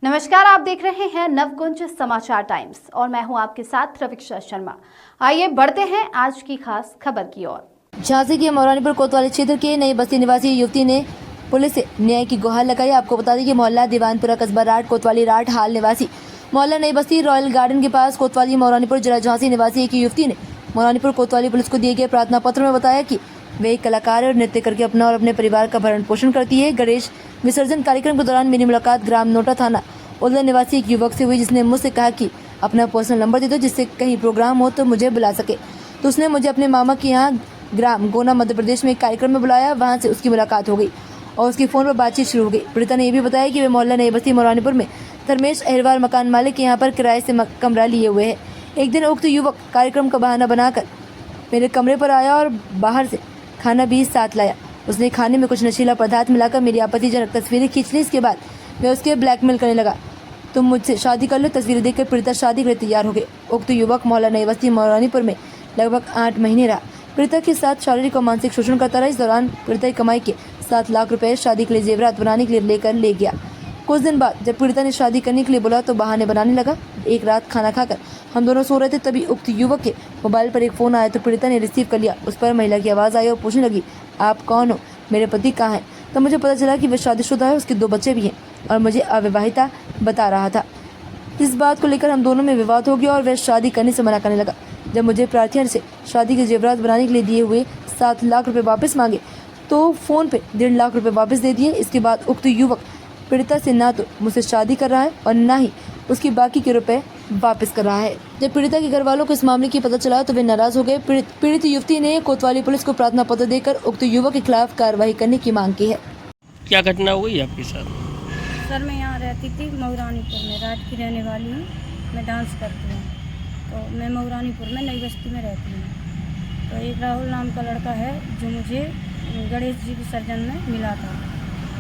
नमस्कार, आप देख रहे हैं नवकुंज समाचार टाइम्स और मैं हूं आपके साथ रविक्षा शर्मा। आइए बढ़ते हैं आज की खास खबर की ओर। झांसी के मौरानीपुर कोतवाली क्षेत्र के नई बस्ती निवासी युवती ने पुलिस से न्याय की गुहार लगाई। आपको बता दें कि मोहल्ला दीवानपुरा कस्बा राट कोतवाली राट हाल निवासी मोहल्ला नई बस्ती रॉयल गार्डन के पास कोतवाली मौरानीपुर जिला झांसी निवासी एक युवती ने मौरानीपुर कोतवाली पुलिस को दिए गए प्रार्थना पत्र में बताया कि वे एक कलाकार और नृत्य करके अपना और अपने परिवार का भरण पोषण करती है। गणेश विसर्जन कार्यक्रम के दौरान मेरी मुलाकात ग्राम नोटा थाना उल्ला निवासी एक युवक से हुई, जिसने मुझसे कहा कि अपना पर्सनल नंबर दे दो जिससे कहीं प्रोग्राम हो तो मुझे बुला सके। तो उसने मुझे अपने मामा के यहाँ ग्राम गोना मध्य प्रदेश में एक कार्यक्रम में बुलाया। वहाँ से उसकी मुलाकात हो गई और उसकी फ़ोन पर बातचीत शुरू हो गई। पीड़िता ने यह भी बताया कि वे मोहल्ला नई बस्ती मौरानीपुर में धर्मेश अहिरवार मकान मालिक के यहाँ पर किराए से कमरा लिए हुए है। एक दिन उक्त युवक कार्यक्रम का बहाना बनाकर मेरे कमरे पर आया और बाहर से खाना भी साथ लाया। उसने खाने में कुछ नशीला पदार्थ मिलाकर मेरी आपत्तिजनक तस्वीरें खींच ली। इसके बाद वह उसके ब्लैकमेल करने लगा, तुम मुझसे शादी कर लो। तस्वीरें देखकर पीड़िता शादी के लिए तैयार हो गए। उक्त युवक मोहल्ला नई बस्ती मौरानीपुर में लगभग 8 महीने रहा। पीड़िता के साथ शारीरिक और मानसिक शोषण करता रहा। इस दौरान पीड़िता की कमाई के 7 लाख रुपए शादी के लिए जेवरात बनाने के लिए लेकर ले गया। कुछ दिन बाद जब पीड़िता ने शादी करने के लिए बोला तो बहाने बनाने लगा। एक रात खाना खाकर हम दोनों सो रहे थे, तभी उक्त युवक के मोबाइल पर एक फ़ोन आया तो पीड़िता ने रिसीव कर लिया। उस पर महिला की आवाज़ आई और पूछने लगी, आप कौन हो, मेरे पति कहाँ हैं। तो मुझे पता चला कि वह शादीशुदा है, उसके 2 बच्चे भी हैं और मुझे अविवाहिता बता रहा था। इस बात को लेकर हम दोनों में विवाद हो गया और वह शादी करने से मना करने लगा। जब मुझे प्रार्थियों से शादी के जेवरात बनाने के लिए दिए हुए 7 लाख रुपए वापस मांगे तो फ़ोन पे 1.5 लाख रुपए वापस दे दिए। इसके बाद उक्त युवक पीड़िता से ना तो मुझसे शादी कर रहा है और ना ही उसकी बाकी के रुपए वापस कर रहा है। जब पीड़िता के घर वालों को इस मामले की पता चला तो वे नाराज हो गए। पीड़ित युवती ने कोतवाली पुलिस को प्रार्थना पत्र देकर उक्त युवक के खिलाफ कार्रवाई करने की मांग की है। क्या घटना हुई आपके साथ? सर, मैं यहाँ रहती थी मौरानीपुर में, रात की रहने वाली हूँ। मैं डांस करती हूँ तो मैं मौरानीपुर में नई बस्ती में रहती हूँ। तो एक राहुल नाम का लड़का है जो मुझे गणेश जी विसर्जन में मिला था।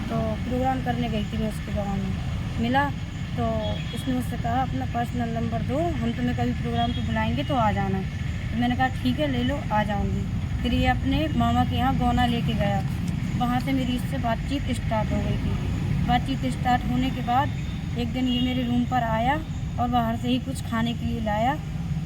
तो प्रोग्राम करने गई थी मैं उसके गाँव में, मिला तो उसने मुझसे कहा अपना पर्सनल नंबर दो, हम तुम्हें कभी प्रोग्राम पे बुलाएंगे तो आ जाना। तो मैंने कहा ठीक है ले लो, आ जाऊँगी। फिर ये अपने मामा के यहाँ गोना लेके गया। वहाँ से मेरी इससे बातचीत स्टार्ट हो गई थी। बातचीत स्टार्ट होने के बाद एक दिन ये मेरे रूम पर आया और बाहर से ही कुछ खाने के लिए लाया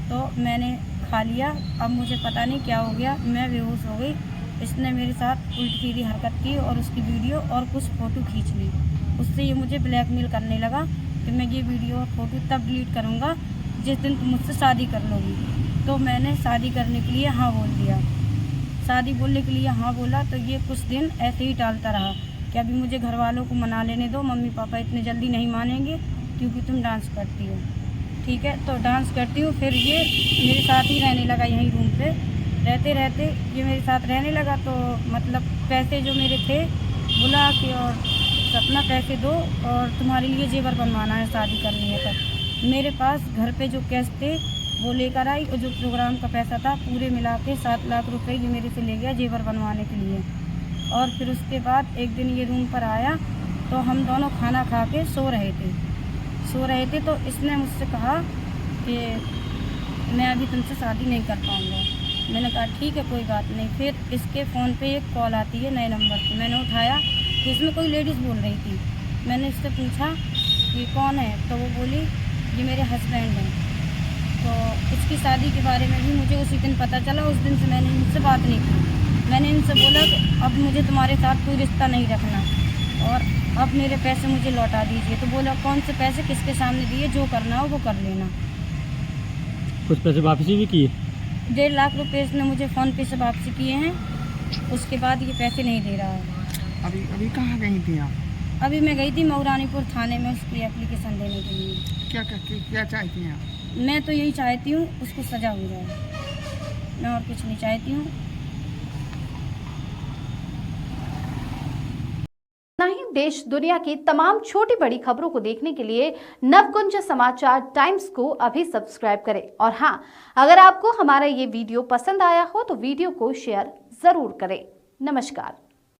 तो मैंने खा लिया। अब मुझे पता नहीं क्या हो गया, मैं बेहोश हो गई। इसने मेरे साथ उल्टी सीधी हरकत की और उसकी वीडियो और कुछ फ़ोटो खींच ली। उससे ये मुझे ब्लैकमेल करने लगा कि मैं ये वीडियो और फ़ोटो तब डिलीट करूँगा जिस दिन तुम मुझसे शादी कर लोगी। तो मैंने शादी करने के लिए हाँ बोल दिया। शादी बोलने के लिए हाँ बोला तो ये कुछ दिन ऐसे ही टालता रहा कि अभी मुझे घर वालों को मना लेने दो, मम्मी पापा इतने जल्दी नहीं मानेंगे क्योंकि तुम डांस करती हो। ठीक है, तो डांस करती हूँ। फिर ये मेरे साथ ही रहने लगा, यहीं रूम पे रहते रहते ये मेरे साथ रहने लगा। तो मतलब पैसे जो मेरे थे बुला के और अपना पैसे दो और तुम्हारे लिए जेवर बनवाना है, शादी करनी है। तो मेरे पास घर पे जो कैश थे वो लेकर आई और जो प्रोग्राम का पैसा था पूरे मिला के 7 लाख रुपए ये मेरे से ले गया जेवर बनवाने के लिए। और फिर उसके बाद एक दिन ये रूम पर आया तो हम दोनों खाना खा के सो रहे थे तो इसने मुझसे कहा कि मैं अभी तुमसे शादी नहीं कर पाऊँगा। मैंने कहा ठीक है कोई बात नहीं। फिर इसके फ़ोन पे एक कॉल आती है नए नंबर की। मैंने उठाया तो इसमें कोई लेडीज़ बोल रही थी। मैंने इससे पूछा कि कौन है, तो वो बोली ये मेरे हस्बैंड हैं। तो इसकी शादी के बारे में भी मुझे उसी दिन पता चला। उस दिन से मैंने इनसे बात नहीं की। मैंने इनसे बोला कि अब मुझे तुम्हारे साथ कोई रिश्ता नहीं रखना और अब मेरे पैसे मुझे लौटा दीजिए। तो बोला कौन से पैसे, किसके सामने दिए, जो करना हो वो कर लेना। कुछ पैसे वापसी भी किए? 1.5 लाख रुपये इसने मुझे फ़ोन पे से वापसी किए हैं। उसके बाद ये पैसे नहीं दे रहा है। अभी कहाँ गई थी आप? अभी मैं गई थी मौरानीपुर थाने में उसकी एप्लीकेशन देने के लिए। क्या चाहती हैं आप? मैं तो यही चाहती हूँ उसको सज़ा हो जाए, मैं और कुछ नहीं चाहती हूँ। ना ही देश दुनिया की तमाम छोटी बड़ी खबरों को देखने के लिए नवकुंज समाचार टाइम्स को अभी सब्सक्राइब करें। और हाँ, अगर आपको हमारा ये वीडियो पसंद आया हो तो वीडियो को शेयर जरूर करें। नमस्कार।